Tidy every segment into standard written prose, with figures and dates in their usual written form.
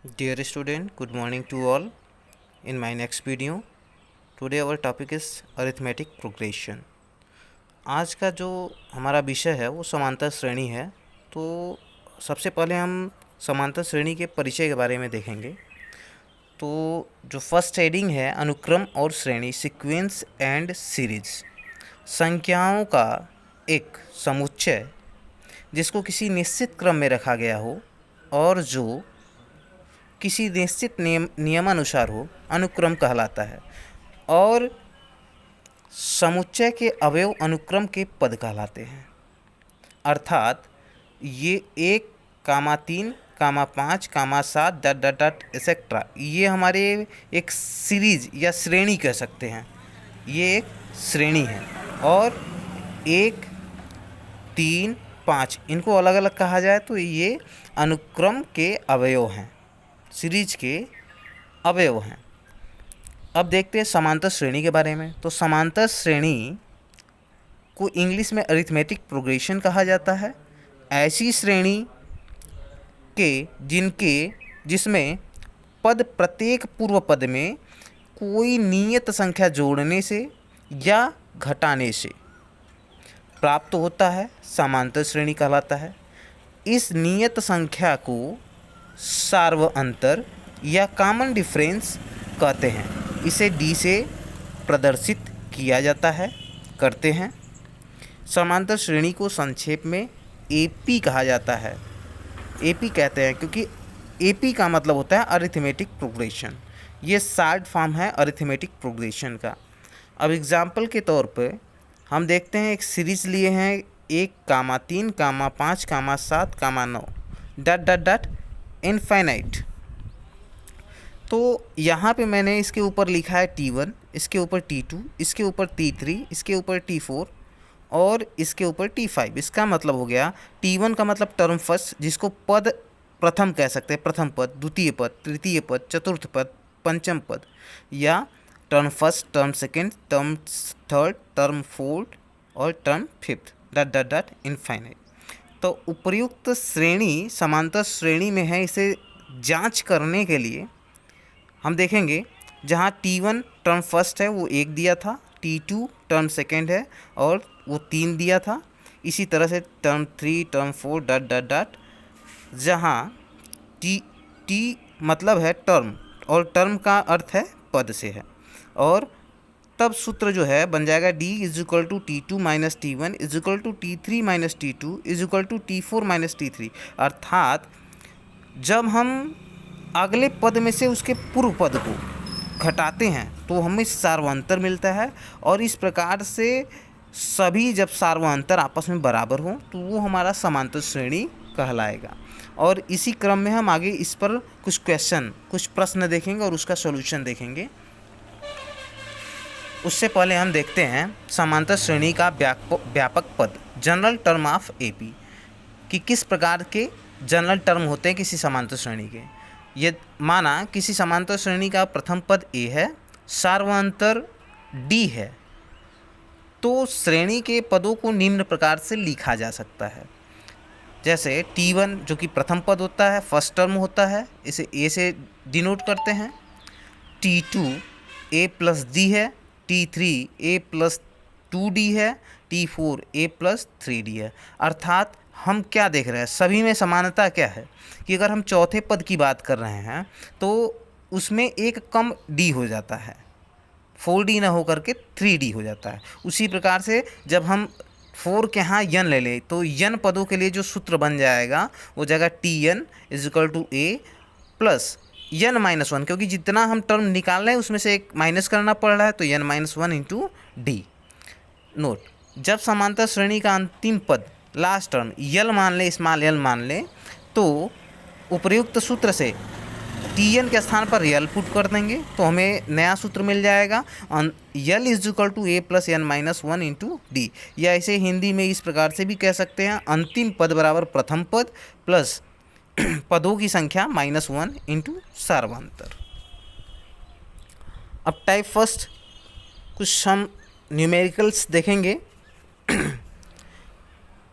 Dear student, good morning to all. In my next video, today our topic is arithmetic progression. आज का जो हमारा विषय है वो समांतर श्रेणी है। तो सबसे पहले हम समांतर श्रेणी के परिचय के बारे में देखेंगे। तो जो फर्स्ट हेडिंग है अनुक्रम और श्रेणी, सीक्वेंस एंड सीरीज, संख्याओं का एक समुच्चय जिसको किसी निश्चित क्रम में रखा गया हो और जो किसी निश्चित नियमानुसार हो, अनुक्रम कहलाता है। और समुच्चय के अवयव अनुक्रम के पद कहलाते हैं। अर्थात ये 1, 3, 5, 7 डॉट डॉट डॉट एक्सेट्रा, ये हमारे एक सीरीज या श्रेणी कह सकते हैं। ये एक श्रेणी है। और 1, 3, 5 इनको अलग अलग कहा जाए तो ये अनुक्रम के अवयव हैं, सीरीज के अवयव हैं। अब देखते हैं समांतर श्रेणी के बारे में। तो समांतर श्रेणी को इंग्लिश में अरिथमेटिक प्रोग्रेशन कहा जाता है। ऐसी श्रेणी के जिसमें पद प्रत्येक पूर्व पद में कोई नियत संख्या जोड़ने से या घटाने से प्राप्त होता है, समांतर श्रेणी कहलाता है। इस नियत संख्या को सार्व अंतर या कॉमन डिफरेंस कहते हैं। इसे डी से प्रदर्शित किया जाता है, करते हैं। समांतर श्रेणी को संक्षेप में एपी कहा जाता है। एपी कहते हैं क्योंकि एपी का मतलब होता है अरिथमेटिक प्रोग्रेशन। ये शॉर्ट फॉर्म है अरिथमेटिक प्रोग्रेशन का। अब एग्जाम्पल के तौर पे हम देखते हैं, एक सीरीज लिए हैं 1, 3, 5, 7, 9 डॉट डॉट डॉट इनफाइनाइट। तो यहाँ पे मैंने इसके ऊपर लिखा है T1, इसके ऊपर T2, इसके ऊपर T3, इसके ऊपर T4 और इसके ऊपर T5। इसका मतलब हो गया T1 का मतलब टर्म फर्स्ट, जिसको पद प्रथम कह सकते हैं, प्रथम पद, द्वितीय पद, तृतीय पद, चतुर्थ पद, पंचम पद, या term first, term second, term third, term fourth और term fifth dot dot dot infinite. तो उपर्युक्त श्रेणी समांतर श्रेणी में है। इसे जांच करने के लिए हम देखेंगे, जहां T1 टर्म फर्स्ट है वो 1 दिया था, T2 टर्म सेकेंड है और वो 3 दिया था। इसी तरह से term 3, term 4 dot dot dot, जहाँ टी मतलब है टर्म और टर्म का अर्थ है पद से है। और तब सूत्र जो है बन जाएगा D = T2 - T1 = T3 - T2 = T4 - T3। अर्थात जब हम अगले पद में से उसके पूर्व पद को घटाते हैं तो हमें सार्वंतर मिलता है। और इस प्रकार से सभी जब सार्वंतर आपस में बराबर हों तो वो हमारा समांतर श्रेणी कहलाएगा। और इसी क्रम में हम आगे इस पर कुछ प्रश्न देखेंगे और उसका सॉल्यूशन देखेंगे। उससे पहले हम देखते हैं समांतर श्रेणी का व्यापक पद, जनरल टर्म ऑफ एपी, कि किस प्रकार के जनरल टर्म होते हैं किसी समांतर श्रेणी के। ये माना किसी समांतर श्रेणी का प्रथम पद ए है, सार्वंतर डी है, तो श्रेणी के पदों को निम्न प्रकार से लिखा जा सकता है। जैसे T1 जो कि प्रथम पद होता है, फर्स्ट टर्म होता है, इसे ए से डिनोट करते हैं। T2 A+D है, T3 A+2D है, T4 A+3D है। अर्थात हम क्या देख रहे हैं, सभी में समानता क्या है कि अगर हम चौथे पद की बात कर रहे हैं तो उसमें एक कम D हो जाता है, 4D ना हो करके 3D हो जाता है। उसी प्रकार से जब हम 4 के यहाँ यन ले लें तो यन पदों के लिए जो सूत्र बन जाएगा वो जाएगा Tn = A प्लस n-1, क्योंकि जितना हम टर्म निकाल रहे हैं उसमें से एक माइनस करना पड़ रहा है, तो n-1 × D। नोट, जब समांतर श्रेणी का अंतिम पद लास्ट टर्म यल मान ले, स्मॉल यल मान ले, तो उपर्युक्त सूत्र से Tn के स्थान पर यल पुट कर देंगे तो हमें नया सूत्र मिल जाएगा, यल = A + n-1 × D। या इसे हिंदी में इस प्रकार से भी कह सकते हैं, अंतिम पद बराबर प्रथम पद प्लस पदों की संख्या -1 × सार्वंतर। अब टाइप फर्स्ट कुछ हम न्यूमेरिकल्स देखेंगे।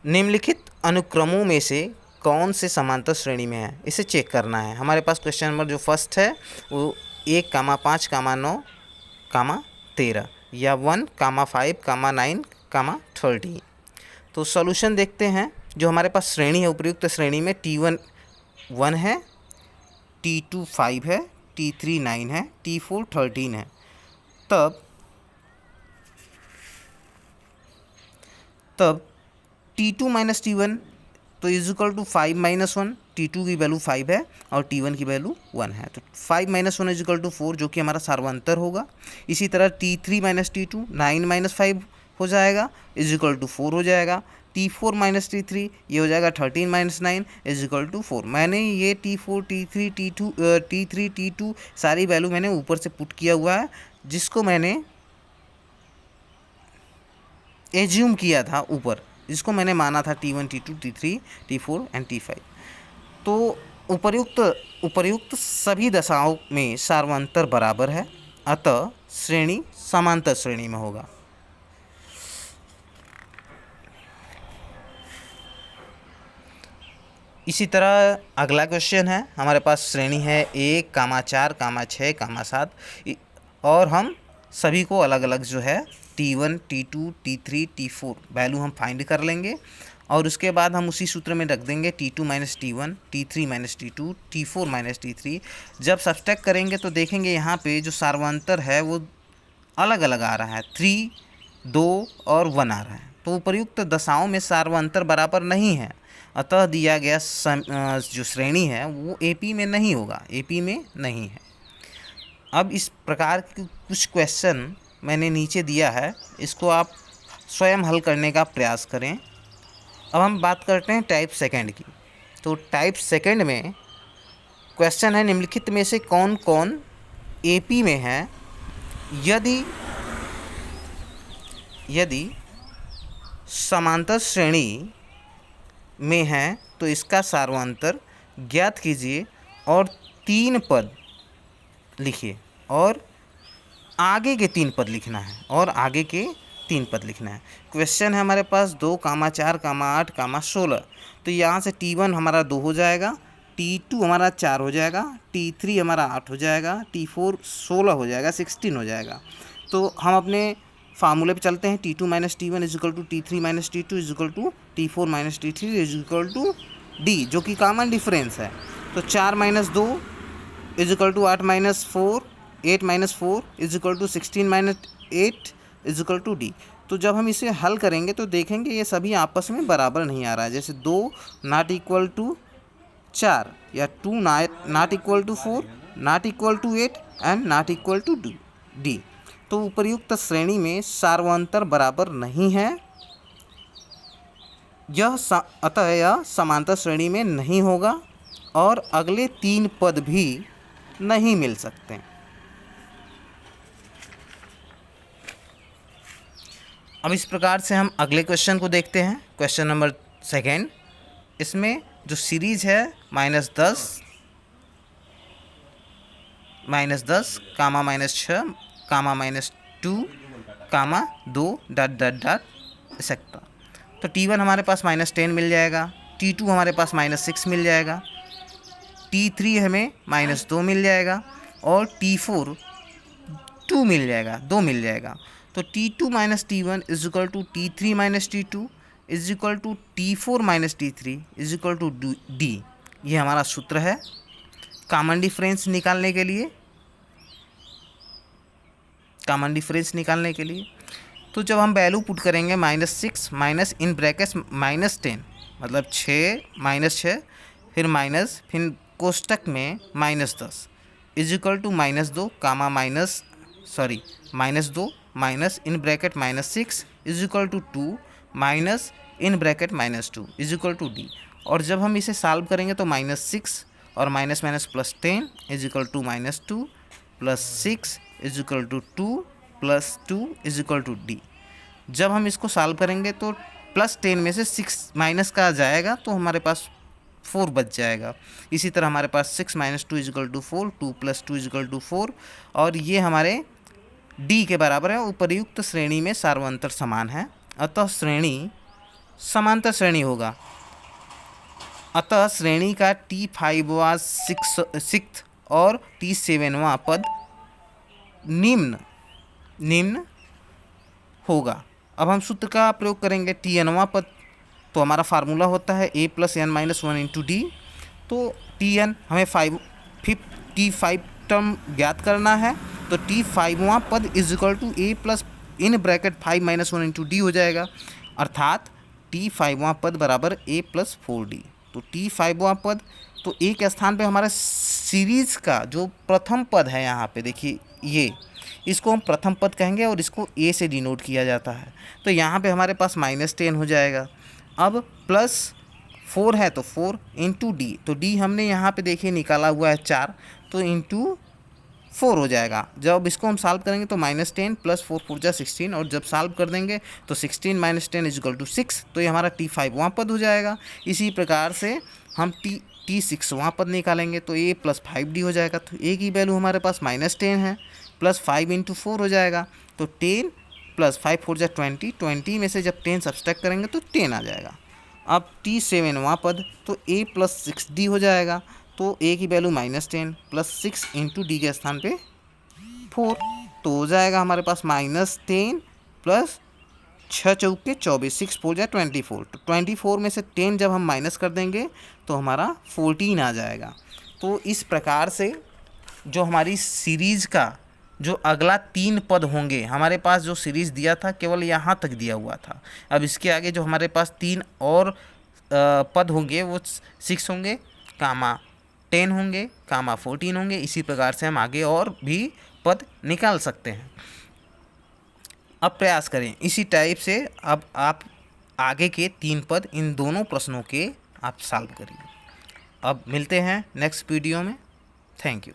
निम्नलिखित अनुक्रमों में से कौन से समांतर श्रेणी में है, इसे चेक करना है। हमारे पास क्वेश्चन नंबर जो फर्स्ट है वो 1, 5, 9, 13 या 1, 5, 9, 13। तो सॉल्यूशन देखते हैं। जो हमारे पास श्रेणी है, उपयुक्त श्रेणी में T1 1 है, T2 5 है, T3 9 है, T4 13 है। तब T2 माइनस T1 तो इजिकल टू 5 - 1। T2 की वैल्यू 5 है और T1 की वैल्यू 1 है, तो 5 - 1 इजिकल टू 4, जो कि हमारा सार्वंतर होगा। इसी तरह T3 माइनस T2 9 - 5 हो जाएगा, इजिकल टू 4 हो जाएगा। T4 माइनस T3 ये हो जाएगा 13 - 9 इजिकल टू 4। मैंने ये T4 T3 T2 सारी वैल्यू मैंने ऊपर से पुट किया हुआ है, जिसको मैंने एज्यूम किया था ऊपर, जिसको मैंने माना था T1 T2 T3 T4 and T5। तो उपर्युक्त सभी दशाओं में सार्वंतर बराबर है, अतः श्रेणी समांतर श्रेणी में होगा। इसी तरह अगला क्वेश्चन है, हमारे पास श्रेणी है 1, 4, 6, 7 और हम सभी को अलग अलग जो है T1 T2 T3 T4 value हम फाइंड कर लेंगे और उसके बाद हम उसी सूत्र में रख देंगे T2 - T1 T3 - T2 T4 - T3। जब सब्सट्रैक्ट करेंगे तो देखेंगे यहाँ पे जो सार्वंतर है वो अलग अलग आ रहा है, 3, 2 और 1 आ रहा है। तो उपर्युक्त दशाओं में सार्वंतर बराबर नहीं है, अतः दिया गया जो श्रेणी है वो AP में नहीं होगा, AP में नहीं है। अब इस प्रकार के कुछ क्वेश्चन मैंने नीचे दिया है, इसको आप स्वयं हल करने का प्रयास करें। अब हम बात करते हैं टाइप सेकंड की। तो टाइप सेकंड में क्वेश्चन है, निम्नलिखित में से कौन कौन AP में है। यदि समांतर श्रेणी में है तो इसका सार्वंतर ज्ञात कीजिए और 3 पद लिखिए और आगे के 3 पद लिखना है, क्वेश्चन है हमारे पास 2, 4, 8, 16। तो यहाँ से T1 हमारा 2 हो जाएगा, T2 हमारा 4 हो जाएगा, T3 हमारा 8 हो जाएगा, T4 16 हो जाएगा, 16 हो जाएगा। तो हम अपने फार्मूले पे चलते हैं। T2 - T1 is equal to T3 - T2 is equal to T4 - T3 is equal to D, जो कि कॉमन डिफरेंस है। तो 4 - 2 is equal to 8 - 4, 8 - 4 is equal to 16 - 8 is equal to D। तो जब हम इसे हल करेंगे तो देखेंगे ये सभी आपस में बराबर नहीं आ रहा है। जैसे 2 नॉट इक्वल टू 4 या 2 not equal to 4, not equal to 8 and not equal to D। तो उपर्युक्त श्रेणी में सार्वंतर बराबर नहीं है, अतः यह समांतर श्रेणी में नहीं होगा और अगले 3 पद भी नहीं मिल सकते। अब इस प्रकार से हम अगले क्वेश्चन को देखते हैं, क्वेश्चन नंबर सेकेंड। इसमें जो सीरीज है -10, -10, -6, -2, -2 ... एक्सेट्रा। तो T1 हमारे पास -10 मिल जाएगा, T2 हमारे पास -6 मिल जाएगा, T3 हमें -2 मिल जाएगा और T4 2 मिल जाएगा। तो T2 - T1 is equal to T3 - T2 is equal to T4 - T3 is equal to D। ये हमारा सूत्र है कॉमन डिफरेंस निकालने के लिए। तो जब हम वैल्यू पुट करेंगे -6 माइनस इन ब्रैकेट्स -10 मतलब 6 फिर माइनस फिर कोष्टक में -10 is equal to -2 -2 minus in bracket -6 is equal to 2 minus in bracket -2 is equal to D। और जब हम इसे सॉल्व करेंगे तो -6 और minus +10 is equal to -2 + 6 is equal to 2 + 2 is equal to D। जब हम इसको सॉल्व करेंगे तो +10 में से 6 माइनस का जाएगा तो हमारे पास 4 बच जाएगा। इसी तरह हमारे पास 6 - 2 इजिकल टू 4, 2 + 2 इजिकल टू 4 और ये हमारे D के बराबर है। उपर्युक्त श्रेणी में सार्वंतर समान है, अतः श्रेणी समांतर श्रेणी होगा। अतः श्रेणी का T5वां सिक्स्थ और T7वां पद निम्न होगा। अब हम सूत्र का प्रयोग करेंगे। Tnवां पद तो हमारा फार्मूला होता है a + n-1 इंटू डी। तो Tn हमें T5 टर्म ज्ञात करना है, तो T5वां पद is equal to a plus in bracket 5-1 into D हो जाएगा, अर्थात T5वां पद बराबर a + 4d। तो T5वां पद तो एक स्थान पे हमारा सीरीज़ का जो प्रथम पद है, यहाँ पे देखिए ये, इसको हम प्रथम पद कहेंगे और इसको a से डिनोट किया जाता है। तो यहाँ पे हमारे पास -10 हो जाएगा। अब +4 है तो 4 इंटू डी, तो डी हमने यहाँ पे देखिए निकाला हुआ है 4, तो इंटू 4 हो जाएगा। जब इसको हम सॉल्व करेंगे तो -10 + 4 4 जा 16, और जब सॉल्व कर देंगे तो 16 - 10 = 6, तो ये हमारा T5वां पद हो जाएगा। इसी प्रकार से हम T6वां पद निकालेंगे तो a + 5d हो जाएगा। तो a की वैल्यू हमारे पास -10 है, प्लस 5 इंटू 4 हो जाएगा, तो 10 + 5 4 जा 20, 20 में से जब 10 सब्सट्रैक्ट करेंगे तो 10 आ जाएगा। अब T7वां पद तो a + 6d हो जाएगा, तो a की वैल्यू -10 प्लस 6 इंटू डी के स्थान पे 4, तो हो जाएगा हमारे पास -10 प्लस 6 चौके 24, 6 4 जा 24, तो 24 में से 10 जब हम माइनस कर देंगे तो हमारा 14 आ जाएगा। तो इस प्रकार से जो हमारी सीरीज़ का जो अगला 3 पद होंगे, हमारे पास जो सीरीज़ दिया था केवल यहाँ तक दिया हुआ था, अब इसके आगे जो हमारे पास 3 और पद होंगे वो 6 होंगे, कामा 10 होंगे, कामा 14 होंगे। इसी प्रकार से हम आगे और भी पद निकाल सकते हैं। अब प्रयास करें इसी टाइप से, अब आप आगे के 3 पद इन दोनों प्रश्नों के आप सॉल्व करिए। अब मिलते हैं नेक्स्ट वीडियो में। Thank you.